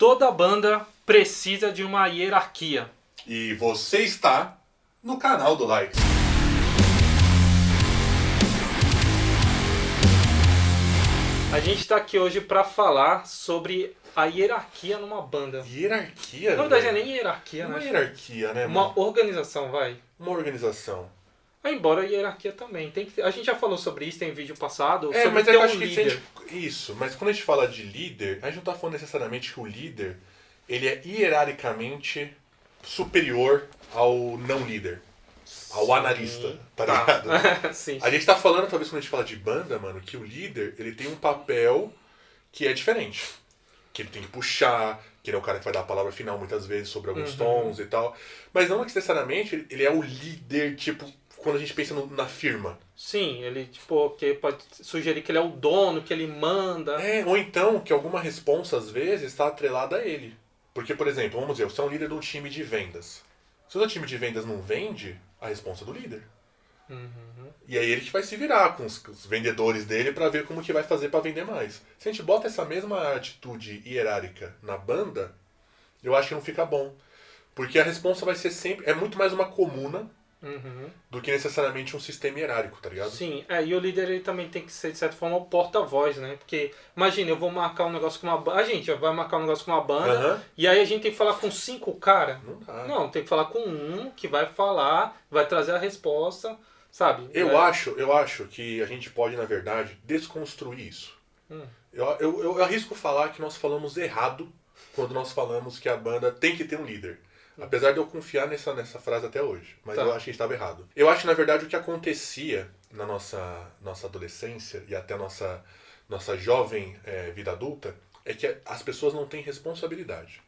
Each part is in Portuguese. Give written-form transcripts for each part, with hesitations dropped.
Toda banda precisa de uma hierarquia. E você está no canal do Like. A gente está aqui hoje para falar sobre a hierarquia numa banda. Hierarquia? Na verdade, é nem hierarquia, Uma né? hierarquia, né, Uma mano? organização, vai. Uma organização. Embora a hierarquia também. A gente já falou sobre isso, tem vídeo passado, sobre Mas ter eu um acho que líder. isso, mas quando a gente fala de líder, a gente não tá falando necessariamente que o líder ele é hierarquicamente superior ao não líder, ao Sim. analista, tá ligado? Sim. A gente tá falando, talvez quando a gente fala de banda, mano, que o líder ele tem um papel que é diferente. Que ele tem que puxar, que ele é o cara que vai dar a palavra final muitas vezes sobre alguns tons e tal. Mas não necessariamente ele é o líder, tipo, quando a gente pensa na firma. Sim, ele que pode sugerir que ele é o dono, que ele manda. Ou então que alguma responsa, às vezes, está atrelada a ele. Porque, por exemplo, vamos dizer, você é um líder de um time de vendas. Se o seu time de vendas não vende, a responsa é do líder. E aí ele que vai se virar com os vendedores dele para ver como que vai fazer para vender mais. Se a gente bota essa mesma atitude hierárquica na banda, eu acho que não fica bom. Porque a responsa vai ser sempre... É muito mais uma comuna do que necessariamente um sistema hierárquico, tá ligado? Sim, e o líder ele também tem que ser, de certa forma, o porta-voz, né? Porque, imagina, eu vou marcar um negócio com uma banda. A gente vai marcar um negócio com uma banda, e aí a gente tem que falar com 5 caras. Não dá. Não, tem que falar com um que vai falar, vai trazer a resposta, sabe? Eu acho que a gente pode, na verdade, desconstruir isso. Eu arrisco falar que nós falamos errado quando nós falamos que a banda tem que ter um líder. Apesar de eu confiar nessa frase até hoje. Mas eu acho que estava errado. Eu acho que, na verdade, o que acontecia na nossa adolescência e até a nossa jovem vida adulta é que as pessoas não têm responsabilidade.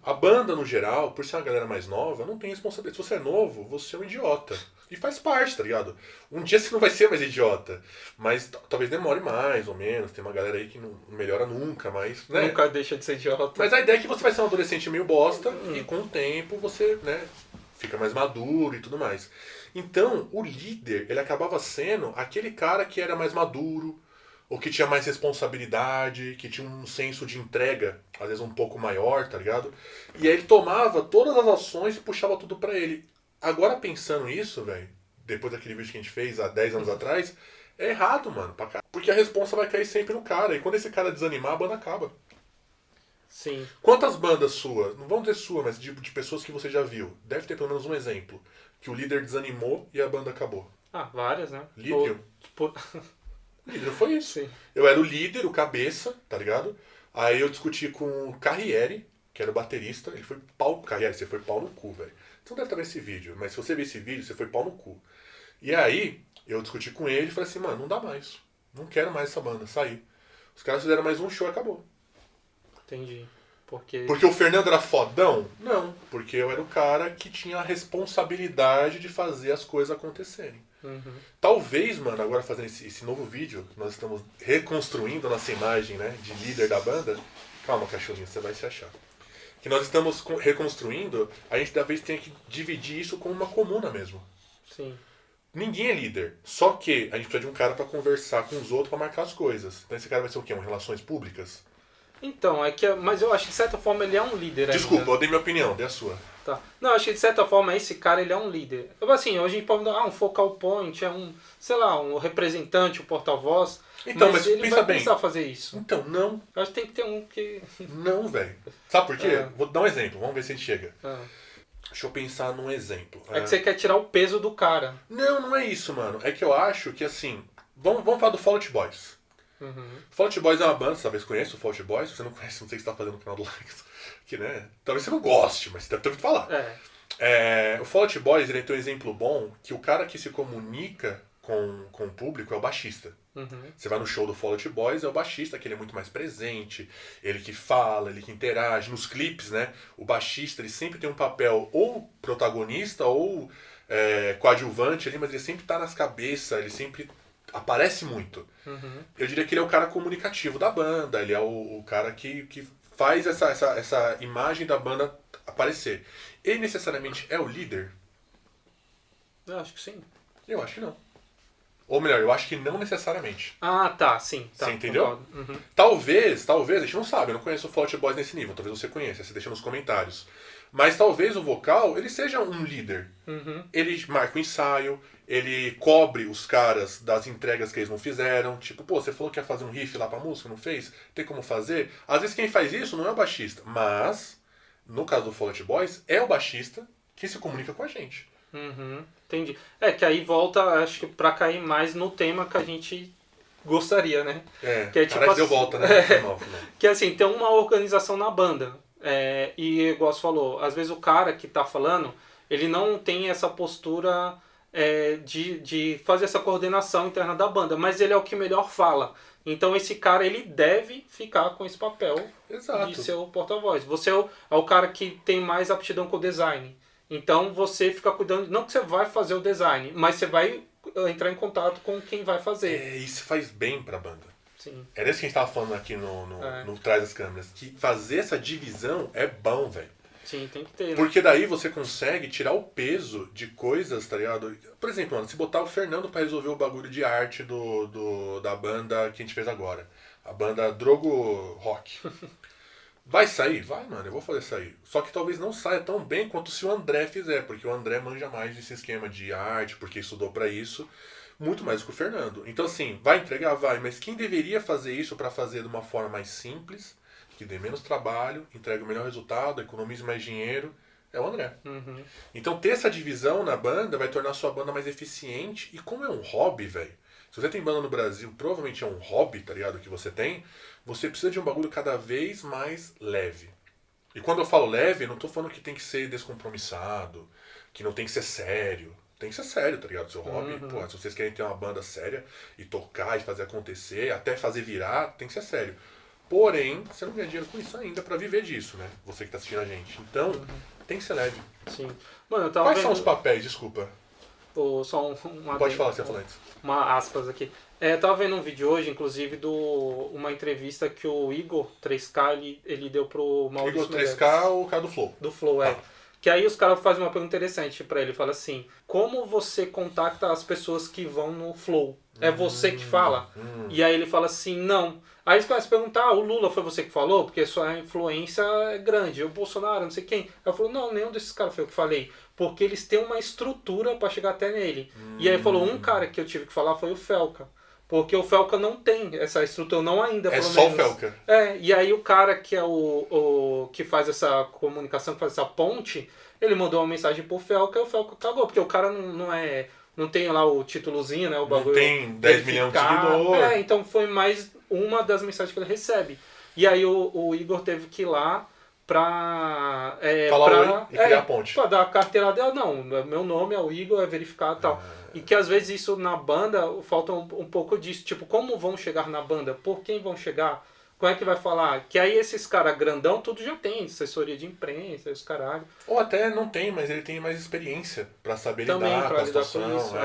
A banda, no geral, por ser uma galera mais nova, não tem responsabilidade. Se você é novo, você é um idiota. E faz parte, tá ligado? Um dia você não vai ser mais idiota. Mas talvez demore mais ou menos. Tem uma galera aí que não melhora nunca, mas... Né? Nunca deixa de ser idiota. Mas a ideia é que você vai ser um adolescente meio bosta e com o tempo você, né, fica mais maduro e tudo mais. Então, o líder, ele acabava sendo aquele cara que era mais maduro, ou que tinha mais responsabilidade, que tinha um senso de entrega, às vezes um pouco maior, tá ligado? E aí ele tomava todas as ações e puxava tudo pra ele. Agora pensando isso, velho, depois daquele vídeo que a gente fez há 10 anos atrás, é errado, mano, pra cá. Porque a responsa vai cair sempre no cara. E quando esse cara desanimar, a banda acaba. Sim. Quantas bandas suas, não vamos dizer sua, mas de pessoas que você já viu, deve ter pelo menos um exemplo, que o líder desanimou e a banda acabou. Várias, né? Líder? Líder foi isso. Sim. Eu era o líder, o cabeça, tá ligado? Aí eu discuti com o Carriere, que era o baterista, ele foi pau... Carriere, você foi pau no cu, velho. Você não deve estar vendo esse vídeo, mas se você ver esse vídeo, você foi pau no cu. E aí, eu discuti com ele e falei assim, mano, não dá mais. Não quero mais essa banda, saí. Os caras fizeram mais um show e acabou. Entendi. Porque o Fernando era fodão? Não, porque eu era o cara que tinha a responsabilidade de fazer as coisas acontecerem. Talvez, mano, agora fazendo esse novo vídeo, nós estamos reconstruindo a nossa imagem, né, de líder da banda. Calma, cachorrinho, você vai se achar. Que nós estamos reconstruindo, a gente talvez tenha que dividir isso como uma comuna mesmo. Sim. Ninguém é líder, só que a gente precisa de um cara pra conversar com os outros, pra marcar as coisas. Então esse cara vai ser o quê? Relações públicas? Então, mas eu acho que de certa forma ele é um líder. Desculpa, ainda. eu dei minha opinião, dei a sua. Tá. Não, acho que de certa forma esse cara ele é um líder. Assim, hoje a gente pode dar um focal point, sei lá, um representante, um porta-voz. Então, mas ele pensa vai bem. precisar fazer isso. Então, não. Eu acho que tem que ter um que... Não, velho. Sabe por quê? Vou dar um exemplo, vamos ver se a gente chega. Deixa eu pensar num exemplo. É que você quer tirar o peso do cara. Não é isso, mano. É que eu acho que, assim... Vamos falar do Fall Out Boys. Fall Out Boys é uma banda, você talvez conheça o Fall Out Boys. Se você não conhece, não sei o que você tá fazendo no canal do Likes. Que, né? Talvez você não goste, mas você deve ter ouvido falar. O Fall Out Boys, ele tem um exemplo bom que o cara que se comunica com o público é o baixista. Você vai no show do Fall Out Boys, é o baixista, que ele é muito mais presente, ele que fala, ele que interage. Nos clipes, né, o baixista ele sempre tem um papel ou protagonista ou coadjuvante ali, mas ele sempre tá nas cabeças, ele sempre aparece muito. Eu diria que ele é o cara comunicativo da banda, ele é o cara que faz essa imagem da banda aparecer. Ele necessariamente é o líder? Eu acho que sim. Eu acho que não. Ou melhor, eu acho que não necessariamente. Ah, tá, sim. Tá, você entendeu? Uhum. Talvez, a gente não sabe, eu não conheço o Fall Out Boys nesse nível, talvez você conheça, você deixa nos comentários. Mas talvez o vocal, ele seja um líder. Uhum. Ele marca o ensaio, ele cobre os caras das entregas que eles não fizeram. Tipo, pô, você falou que ia fazer um riff lá pra música, não fez? Tem como fazer? Às vezes quem faz isso não é o baixista, mas, no caso do Fall Out Boys, é o baixista que se comunica com a gente. Uhum. Entendi. É que aí volta, acho que pra cair mais no tema que a gente gostaria, né? Que é tipo cara, assim, deu volta, né? Não. Que assim, tem uma organização na banda. E igual você falou, às vezes o cara que tá falando, ele não tem essa postura de fazer essa coordenação interna da banda, mas ele é o que melhor fala. Então esse cara, ele deve ficar com esse papel Exato. de ser o porta-voz. Você é o cara que tem mais aptidão com o design. Então você fica cuidando, não que você vai fazer o design, mas você vai entrar em contato com quem vai fazer. Isso faz bem pra banda. Sim. Era isso que a gente tava falando aqui no Trás das Câmeras. Que fazer essa divisão é bom, velho. Sim, tem que ter, né? Porque daí você consegue tirar o peso de coisas, tá ligado? Por exemplo, mano, se botar o Fernando pra resolver o bagulho de arte da banda que a gente fez agora. A banda Drogo Rock. Vai sair? Vai, mano, eu vou fazer sair. Só que talvez não saia tão bem quanto se o André fizer, porque o André manja mais desse esquema de arte, porque estudou pra isso, muito mais do que o Fernando. Então assim, vai entregar? Vai, mas quem deveria fazer isso pra fazer de uma forma mais simples, que dê menos trabalho, entregue o melhor resultado, economize mais dinheiro, é o André. Uhum. Então ter essa divisão na banda vai tornar a sua banda mais eficiente, e como é um hobby, velho, se você tem banda no Brasil, provavelmente é um hobby, tá ligado, que você tem, você precisa de um bagulho cada vez mais leve. E quando eu falo leve, eu não tô falando que tem que ser descompromissado, que não tem que ser sério. Tem que ser sério, tá ligado? Seu hobby, pô, se vocês querem ter uma banda séria e tocar e fazer acontecer, até fazer virar, tem que ser sério. Porém, você não ganha dinheiro com isso ainda pra viver disso, né? Você que tá assistindo a gente. Então, tem que ser leve. Sim. Mano, eu tava Quais vendo... são os papéis? Desculpa. Só Pode falar, você falou antes. Uma aspas aqui. Eu tava vendo um vídeo hoje, inclusive, uma entrevista que o Igor 3K ele deu pro Maurício Igor 3K, o cara do Flow. Do Flow, Que aí os caras fazem uma pergunta interessante pra ele. Fala assim, como você contacta as pessoas que vão no Flow? É você que fala? E aí ele fala assim, não. Aí eles começam a perguntar, o Lula foi você que falou? Porque sua influência é grande. O Bolsonaro, não sei quem. Eu falo, não, nenhum desses caras foi eu que falei. Porque eles têm uma estrutura pra chegar até nele. E aí ele falou, um cara que eu tive que falar foi o Felca. Porque o Felca não tem essa estrutura, não ainda, pelo menos. É só o Felca. E aí o cara que é o que faz essa comunicação, que faz essa ponte, ele mandou uma mensagem pro Felca e o Felca cagou. Porque o cara não tem lá o títulozinho, né? O bagulho. Não tem 10 milhões de seguidores. Então foi mais uma das mensagens que ele recebe. E aí o Igor teve que ir lá pra... falar e criar a ponte. Pra dar a carteira dela. Não, meu nome é o Igor, é verificado e tal. E que às vezes isso na banda falta um pouco disso. Tipo, como vão chegar na banda? Por quem vão chegar? Como é que vai falar? Que aí esses caras grandão, tudo já tem. Assessoria de imprensa, os caralho. Ou até não tem, mas ele tem mais experiência pra saber também lidar com a situação. Com isso,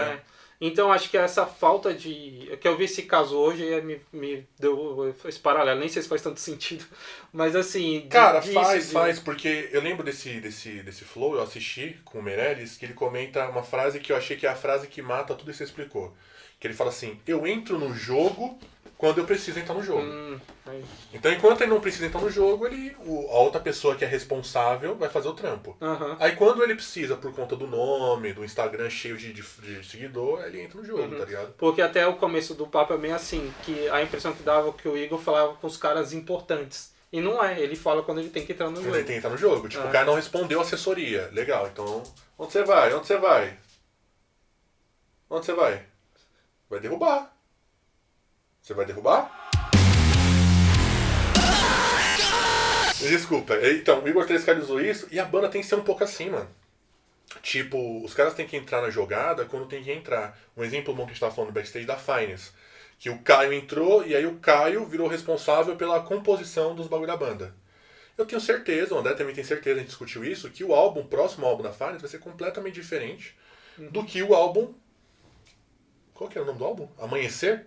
Então acho que essa falta de... Que eu vi esse caso hoje e me deu esse paralelo. Nem sei se faz tanto sentido. Mas assim... Cara, faz. Porque eu lembro desse flow, eu assisti com o Meirelles, que ele comenta uma frase que eu achei que é a frase que mata tudo isso que você explicou. Que ele fala assim, eu entro no jogo quando eu preciso entrar no jogo. Então, enquanto ele não precisa entrar no jogo, a outra pessoa que é responsável vai fazer o trampo. Aí, quando ele precisa, por conta do nome, do Instagram cheio de seguidor, ele entra no jogo, tá ligado? Porque até o começo do papo é bem assim, que a impressão que dava que o Igor falava com os caras importantes. E não é, ele fala quando ele tem que entrar no jogo. Ele tem que entrar no jogo. Tipo, o cara não respondeu a assessoria. Legal, então, onde você vai? Onde você vai? Onde você vai? Vai derrubar. Você vai derrubar? Desculpa. Então, o Igor 3K usou isso e a banda tem que ser um pouco assim, mano. Tipo, os caras têm que entrar na jogada quando tem que entrar. Um exemplo bom que a gente tava falando no backstage da Finance. Que o Caio entrou e aí o Caio virou responsável pela composição dos bagulho da banda. Eu tenho certeza, o André também tem certeza, a gente discutiu isso, que o próximo álbum da Finance vai ser completamente diferente do que o álbum... Qual que era o nome do álbum? Amanhecer?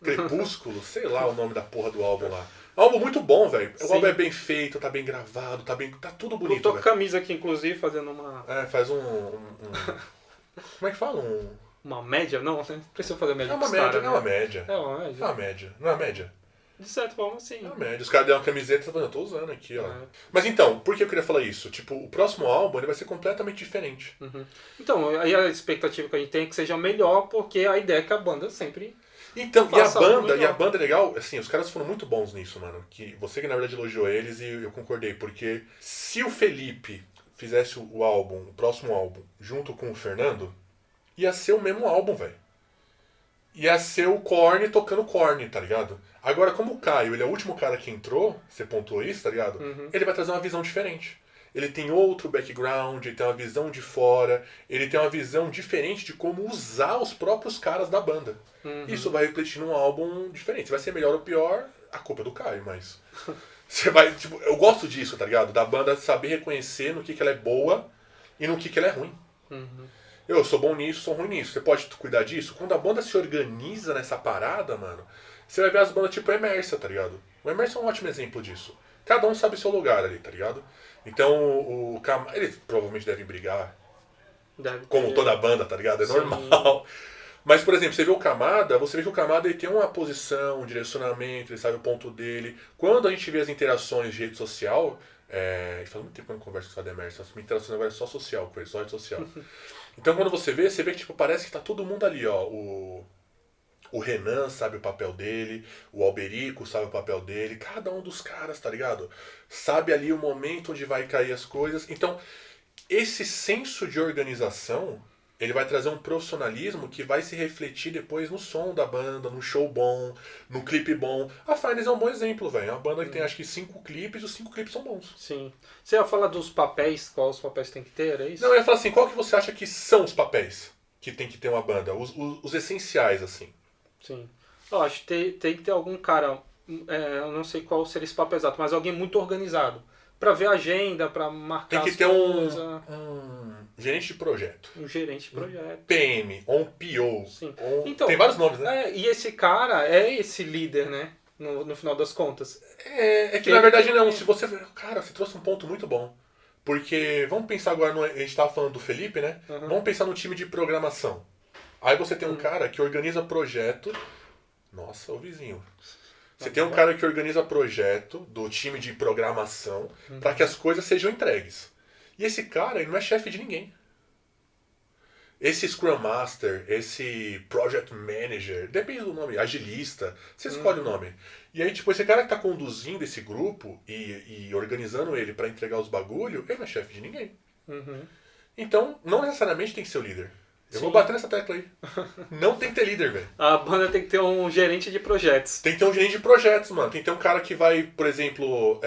Crepúsculo, sei lá o nome da porra do álbum lá. É um álbum muito bom, velho. O álbum é bem feito, tá bem gravado, tá tudo bonito. Eu tô com camisa aqui, inclusive, fazendo uma... faz um... Como é que fala? uma média, não precisa fazer média. É uma média, é uma média. É uma média. É uma média, não é uma média? De certa forma, sim. É uma média. Os caras deram uma camiseta e estão falando, eu tô usando aqui, ó. Mas então, por que eu queria falar isso? Tipo, o próximo álbum ele vai ser completamente diferente. Então, aí a expectativa que a gente tem é que seja melhor, porque a ideia é que a banda sempre... Então, e a banda é legal, assim, os caras foram muito bons nisso, mano. Que você que na verdade elogiou eles e eu concordei, porque se o Felipe fizesse o próximo álbum, junto com o Fernando, ia ser o mesmo álbum, velho. Ia ser o Korn tocando Korn, tá ligado? Agora, como o Caio, ele é o último cara que entrou, você pontuou isso, tá ligado? Ele vai trazer uma visão diferente. Ele tem outro background, ele tem uma visão de fora, ele tem uma visão diferente de como usar os próprios caras da banda. Isso vai refletir num álbum diferente. Se vai ser melhor ou pior, a culpa é do Caio, mas... Você vai, tipo, eu gosto disso, tá ligado? Da banda saber reconhecer no que ela é boa e no que ela é ruim. Eu sou bom nisso, sou ruim nisso. Você pode cuidar disso? Quando a banda se organiza nessa parada, mano, você vai ver as bandas tipo Emersa, tá ligado? O Emersa é um ótimo exemplo disso. Cada um sabe seu lugar ali, tá ligado? Então, eles provavelmente devem brigar. Como toda banda, tá ligado? É normal. Mas, por exemplo, você vê o Camada, você vê que o Camada ele tem uma posição, um direcionamento, ele sabe o ponto dele. Quando a gente vê as interações de rede social, faz muito tempo que eu não converso com o Emerson, as minhas interações agora é só social com ele, só rede social. Então quando você vê que tipo, parece que tá todo mundo ali, ó. O Renan sabe o papel dele, o Alberico sabe o papel dele, cada um dos caras, tá ligado? Sabe ali o momento onde vai cair as coisas. Então, esse senso de organização, ele vai trazer um profissionalismo que vai se refletir depois no som da banda, no show bom, no clipe bom. A Finance é um bom exemplo, velho. É uma banda que tem acho que 5 clipes e os 5 clipes são bons. Sim. Você ia falar dos papéis, quais os papéis tem que ter, é isso? Não, eu ia falar assim, qual que você acha que são os papéis que tem que ter uma banda? Os essenciais, assim. Sim. Eu acho que tem que ter algum cara, eu não sei qual seria esse papel exato, mas alguém muito organizado. Pra ver a agenda, pra marcar tem que ter um gerente de projeto. Um gerente de projeto. PM, ou um PO. Sim. Então, tem vários nomes, né? E esse cara é esse líder, né? No final das contas. É que na verdade não. Se você... Cara, você trouxe um ponto muito bom. Porque, vamos pensar agora, a gente tava falando do Felipe, né? Vamos pensar no time de programação. Aí você tem um cara que organiza projeto. Nossa, o vizinho. Você tem um cara que organiza projeto do time de programação para que as coisas sejam entregues. E esse cara, ele não é chefe de ninguém. Esse Scrum Master, esse Project Manager, depende do nome, agilista, você escolhe o nome. E aí, tipo, esse cara que tá conduzindo esse grupo e organizando ele para entregar os bagulho, ele não é chefe de ninguém. Então, não necessariamente tem que ser o líder. Eu vou bater nessa tecla aí. Não tem que ter líder, velho. A banda tem que ter um gerente de projetos. Tem que ter um gerente de projetos, mano. Tem que ter um cara que vai, por exemplo,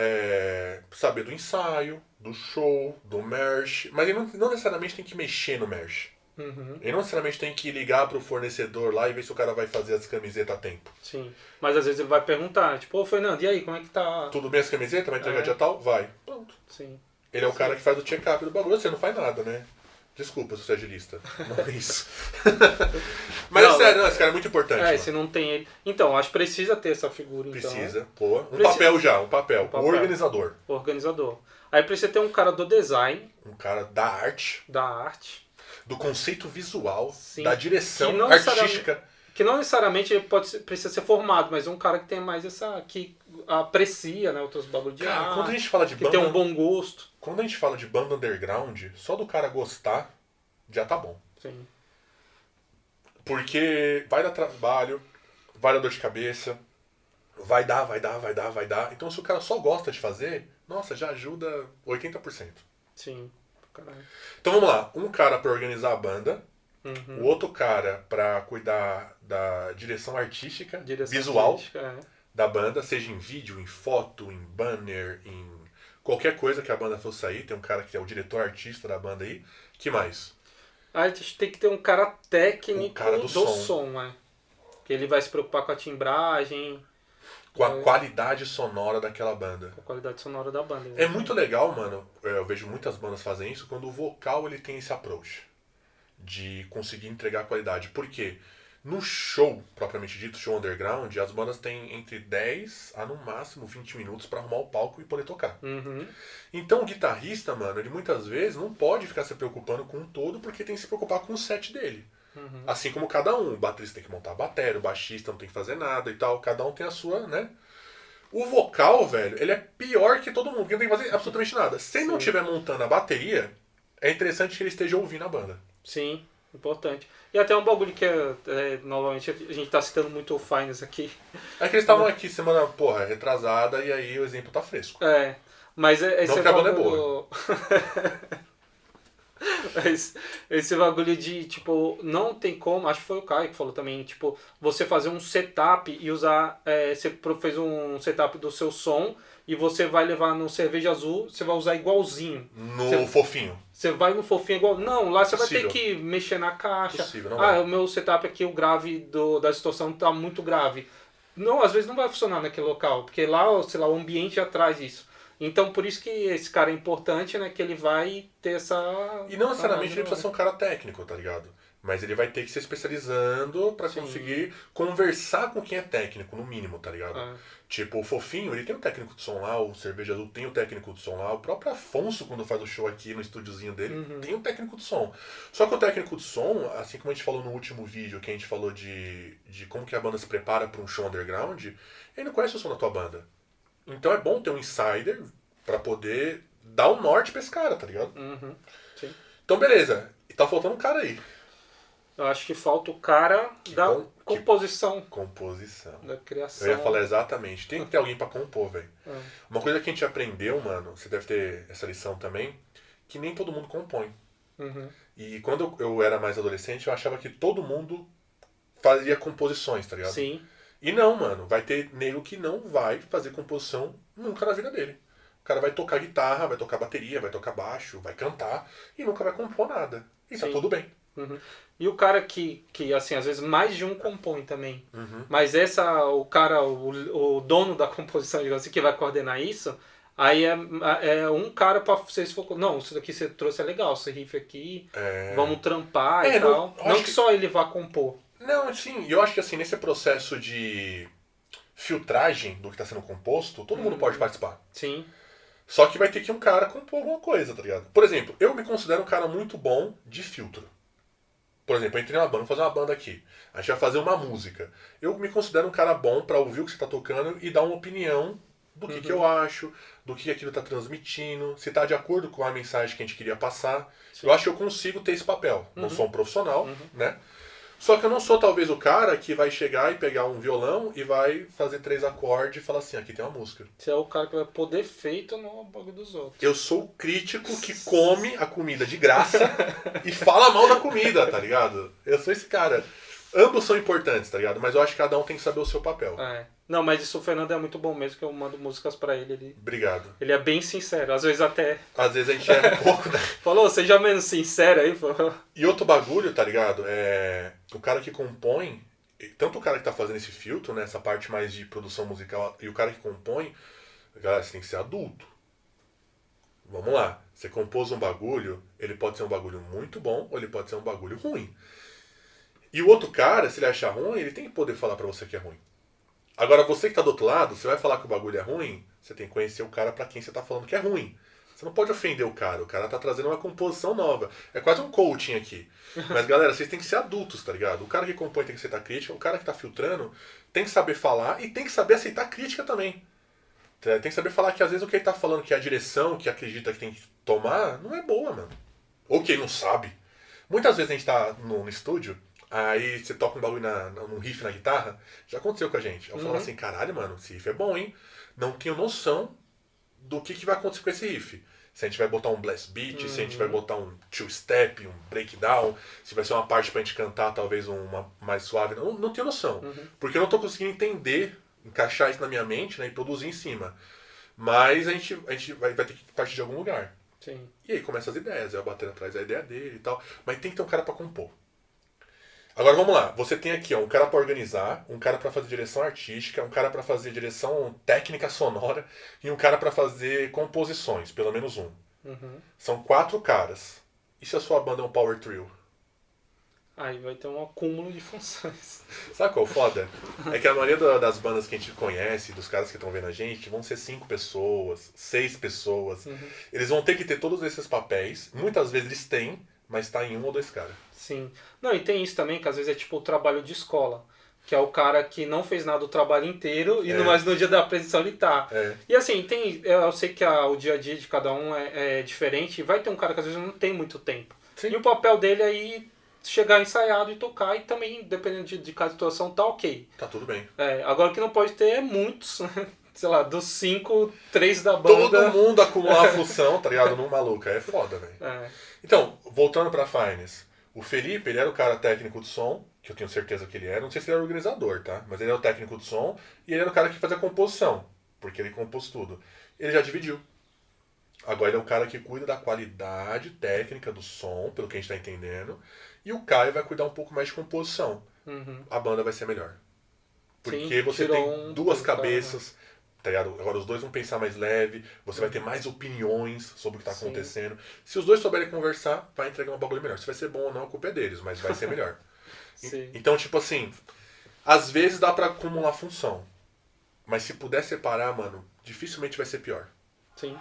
saber do ensaio, do show, do merch. Mas ele não necessariamente tem que mexer no merch. Ele não necessariamente tem que ligar pro fornecedor lá e ver se o cara vai fazer as camisetas a tempo. Sim. Mas às vezes ele vai perguntar, tipo, ô Fernando, e aí, como é que tá? Tudo bem as camisetas? Vai entregar dia tal? Vai. Pronto. Sim. Ele é o cara que faz o check-up do bagulho. Você não faz nada, né? Desculpa se você é agilista. Não é isso. Mas não, é sério, esse cara é muito importante. Se não tem ele. Então, acho que precisa ter essa figura. Precisa, então. pô. Papel já, um papel. O organizador. O organizador. Aí precisa ter um cara do design. Um cara da arte. Da arte. Do conceito visual. Sim. Da direção artística. Que não necessariamente ele precisa ser formado, mas um cara que tem mais essa... que aprecia, né, outros bagulho de arte. Quando a gente fala de banda... Que tem um bom gosto. Quando a gente fala de banda underground, só do cara gostar, já tá bom. Sim. Porque vai dar trabalho, vai dar dor de cabeça, vai dar. Então se o cara só gosta de fazer, nossa, já ajuda 80%. Sim. Caralho. Então vamos lá, um cara pra organizar a banda, o outro cara pra cuidar da direção artística, visual da banda, seja em vídeo, em foto, em banner, em qualquer coisa que a banda for sair, tem um cara que é o diretor artista da banda aí. Que mais? A gente tem que ter um cara técnico do som, né? Que ele vai se preocupar com a timbragem. Com a qualidade sonora daquela banda. Com a qualidade sonora da banda. É muito legal, mano. Eu vejo muitas bandas fazem isso, quando o vocal ele tem esse approach. De conseguir entregar qualidade. Por quê? No show, propriamente dito, show underground, as bandas têm entre 10 a no máximo 20 minutos pra arrumar o palco e poder tocar. Então o guitarrista, mano, ele muitas vezes não pode ficar se preocupando com o todo porque tem que se preocupar com o set dele. Assim como cada um. O baterista tem que montar a bateria, o baixista não tem que fazer nada e tal. Cada um tem a sua, né? O vocal, velho, ele é pior que todo mundo, porque não tem que fazer absolutamente nada. Se ele não estiver montando a bateria, é interessante que ele esteja ouvindo a banda. Sim, importante. E até um bagulho que, novamente, a gente tá citando muito o Finance aqui. É que eles estavam aqui semana, porra, retrasada, e aí o exemplo tá fresco. Mas esse não que a banda é boa. Mas esse bagulho de, tipo, não tem como, acho que foi o Caio que falou também, tipo, você fazer um setup e usar, você fez um setup do seu som e você vai levar no Cerveja Azul, você vai usar igualzinho. No fofinho. Você vai no fofinho igual. Não, lá você Possível. vai ter que mexer na caixa. Possível, não vai. O meu setup aqui, o grave da distorção tá muito grave. Não, às vezes não vai funcionar naquele local, porque lá, sei lá, o ambiente já traz isso. Então, por isso que esse cara é importante, né? Que ele vai ter essa... E não necessariamente ele precisa ser um cara técnico, tá ligado? Mas ele vai ter que se especializando pra conseguir conversar com quem é técnico, no mínimo, tá ligado? Tipo, o Fofinho, ele tem um técnico de som lá, o Cerveja Azul tem um técnico de som lá, o próprio Afonso, quando faz o show aqui no estúdiozinho dele, tem um técnico de som. Só que o técnico de som, assim como a gente falou no último vídeo, que a gente falou de como que a banda se prepara pra um show underground, ele não conhece o som da tua banda. Então é bom ter um insider pra poder dar o norte pra esse cara, tá ligado? Sim. Então beleza, e tá faltando um cara aí. Eu acho que falta o cara da composição. Composição. Da criação. Eu ia falar exatamente. Tem que ter alguém pra compor, velho. Uma coisa que a gente aprendeu, mano, você deve ter essa lição também, que nem todo mundo compõe. E quando eu era mais adolescente, eu achava que todo mundo fazia composições, tá ligado? Sim. E não, mano. Vai ter nego que não vai fazer composição nunca na vida dele. O cara vai tocar guitarra, vai tocar bateria, vai tocar baixo, vai cantar e nunca vai compor nada. E tá tudo bem. E o cara que assim, às vezes mais de um compõe também. Mas o cara, o dono da composição, digamos assim, que vai coordenar isso, aí é um cara pra vocês focar. Não, isso daqui você trouxe é legal, esse riff aqui, vamos trampar e tal. Não que só ele vá compor. Não, sim, eu acho que assim, nesse processo de filtragem do que está sendo composto, todo mundo pode participar. Sim. Só que vai ter que um cara compor alguma coisa, tá ligado? Por exemplo, eu me considero um cara muito bom de filtro. Por exemplo, eu entrei numa banda, vou fazer uma banda aqui. A gente vai fazer uma música. Eu me considero um cara bom pra ouvir o que você tá tocando e dar uma opinião do que eu acho, do que aquilo tá transmitindo, se tá de acordo com a mensagem que a gente queria passar. Sim. Eu acho que eu consigo ter esse papel. Não sou um profissional, né? Só que eu não sou talvez o cara que vai chegar e pegar um violão e vai fazer 3 acordes e falar assim, aqui tem uma música. Você é o cara que vai pôr defeito no bagulho dos outros. Eu sou o crítico que come a comida de graça e fala mal da comida, tá ligado? Eu sou esse cara. Ambos são importantes, tá ligado? Mas eu acho que cada um tem que saber o seu papel. Não, mas isso o Fernando é muito bom mesmo, que eu mando músicas pra ele. Obrigado. Ele é bem sincero, às vezes até... Às vezes a gente erra um pouco, né? Falou, seja menos sincero aí, pô. E outro bagulho, tá ligado? O cara que compõe, tanto o cara que tá fazendo esse filtro, né? Essa parte mais de produção musical, e o cara que compõe, galera, você tem que ser adulto. Vamos lá. Você compôs um bagulho, ele pode ser um bagulho muito bom, ou ele pode ser um bagulho ruim. E o outro cara, se ele achar ruim, ele tem que poder falar pra você que é ruim. Agora, você que tá do outro lado, você vai falar que o bagulho é ruim, você tem que conhecer o cara pra quem você tá falando que é ruim. Você não pode ofender o cara tá trazendo uma composição nova. É quase um coaching aqui. Mas, galera, vocês têm que ser adultos, tá ligado? O cara que compõe tem que aceitar crítica, o cara que tá filtrando tem que saber falar e tem que saber aceitar crítica também. Tem que saber falar que às vezes o que ele tá falando, que é a direção que acredita que tem que tomar, não é boa, mano. Ou que ele não sabe. Muitas vezes a gente tá no estúdio, aí você toca um bagulho num riff na guitarra, já aconteceu com a gente. Eu falo assim, caralho, mano, esse riff é bom, hein? Não tenho noção do que vai acontecer com esse riff. Se a gente vai botar um blast beat, se a gente vai botar um two-step, um breakdown, se vai ser uma parte pra gente cantar talvez uma mais suave. Não tenho noção. Porque eu não tô conseguindo entender, encaixar isso na minha mente, né, e produzir em cima. Mas a gente vai ter que partir de algum lugar. Sim. E aí começa as ideias, aí eu bater atrás da ideia dele e tal. Mas tem que ter um cara pra compor. Agora vamos lá, você tem aqui um cara para organizar, um cara para fazer direção artística, um cara para fazer direção técnica sonora e um cara para fazer composições, pelo menos um. São 4 caras. E se a sua banda é um power trio? Aí vai ter um acúmulo de funções. Sabe qual é o foda? É que a maioria das bandas que a gente conhece, dos caras que estão vendo a gente, vão ser 5 pessoas, 6 pessoas. Eles vão ter que ter todos esses papéis. Muitas vezes eles têm, mas tá em 1 ou 2 caras. Sim. Não, e tem isso também, que às vezes é tipo o trabalho de escola. Que é o cara que não fez nada o trabalho inteiro e mais no dia da apresentação ele tá. E assim, eu sei que o dia a dia de cada um é diferente. E vai ter um cara que às vezes não tem muito tempo. Sim. E o papel dele aí chegar ensaiado e tocar. E também, dependendo de cada situação, tá ok. Tá tudo bem. Agora o que não pode ter é muitos. Sei lá, dos 5, 3 da banda. Todo mundo acumular a função, tá ligado? Num maluco. É foda, velho. Então, voltando pra Finance. O Felipe, ele era o cara técnico de som, que eu tenho certeza que ele era. Não sei se ele era organizador, tá? Mas ele era o técnico de som e ele era o cara que fazia a composição, porque ele compôs tudo. Ele já dividiu. Agora ele é o cara que cuida da qualidade técnica do som, pelo que a gente tá entendendo. E o Caio vai cuidar um pouco mais de composição. A banda vai ser melhor. Porque sim, você tem duas cabeças, tá ligado? Agora os dois vão pensar mais leve, você vai ter mais opiniões sobre o que tá acontecendo. Se os dois souberem conversar, vai entregar um bagulho melhor. Se vai ser bom ou não, a culpa é deles, mas vai ser melhor. Então, tipo assim, às vezes dá pra acumular função. Mas se puder separar, mano, dificilmente vai ser pior. Sim.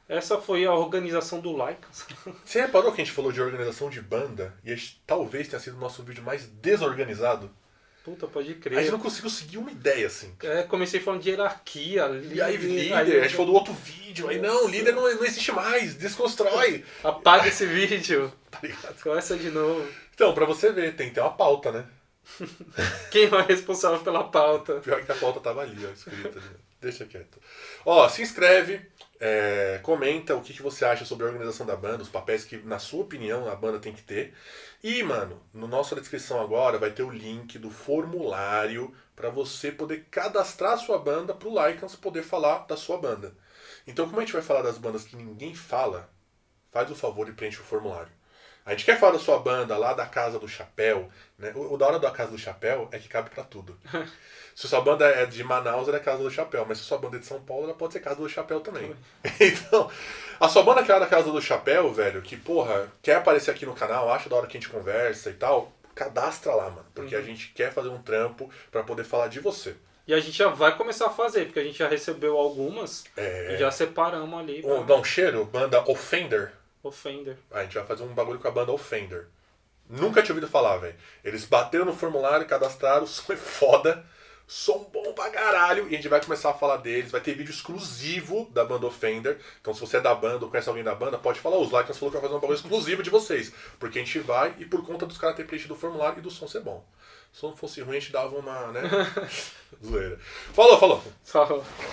Essa foi a organização do Lycans. Você reparou que a gente falou de organização de banda e talvez tenha sido o nosso vídeo mais desorganizado? Puta, pode crer. A gente não conseguiu seguir uma ideia, assim. Comecei falando de hierarquia. E aí, líder, a gente falou do outro vídeo. Aí, não, líder não existe mais, desconstrói. Apaga esse vídeo. Tá ligado? Começa de novo. Então, pra você ver, tem que ter uma pauta, né? Quem é o responsável pela pauta? Pior que a pauta tava ali, ó, escrita. Deixa quieto. Ó, se inscreve, comenta o que você acha sobre a organização da banda, os papéis que, na sua opinião, a banda tem que ter. E, mano, na nossa descrição agora vai ter o link do formulário para você poder cadastrar a sua banda pro Lycans poder falar da sua banda. Então, como a gente vai falar das bandas que ninguém fala, faz o favor e preenche o formulário. A gente quer falar da sua banda lá da Casa do Chapéu, né? O da hora da Casa do Chapéu é que cabe pra tudo. Se sua banda é de Manaus, ela é Casa do Chapéu, mas se sua banda é de São Paulo, ela pode ser Casa do Chapéu também. Então, a sua banda que é da Casa do Chapéu, velho, que, porra, quer aparecer aqui no canal, acha da hora que a gente conversa e tal, cadastra lá, mano. Porque a gente quer fazer um trampo pra poder falar de você. E a gente já vai começar a fazer, porque a gente já recebeu algumas e já separamos ali. Dá um cheiro, banda Offender. A gente vai fazer um bagulho com a banda Offender. Nunca tinha ouvido falar, velho. Eles bateram no formulário, cadastraram, som é foda, som bom pra caralho, e a gente vai começar a falar deles. Vai ter vídeo exclusivo da banda Offender. Então, se você é da banda ou conhece alguém da banda, pode falar. Os Lycans falou que vai fazer um bagulho exclusivo de vocês. Porque a gente vai, e por conta dos caras terem preenchido o formulário e do som ser bom. Se o som fosse ruim, a gente dava uma, né? Zoeira. Falou!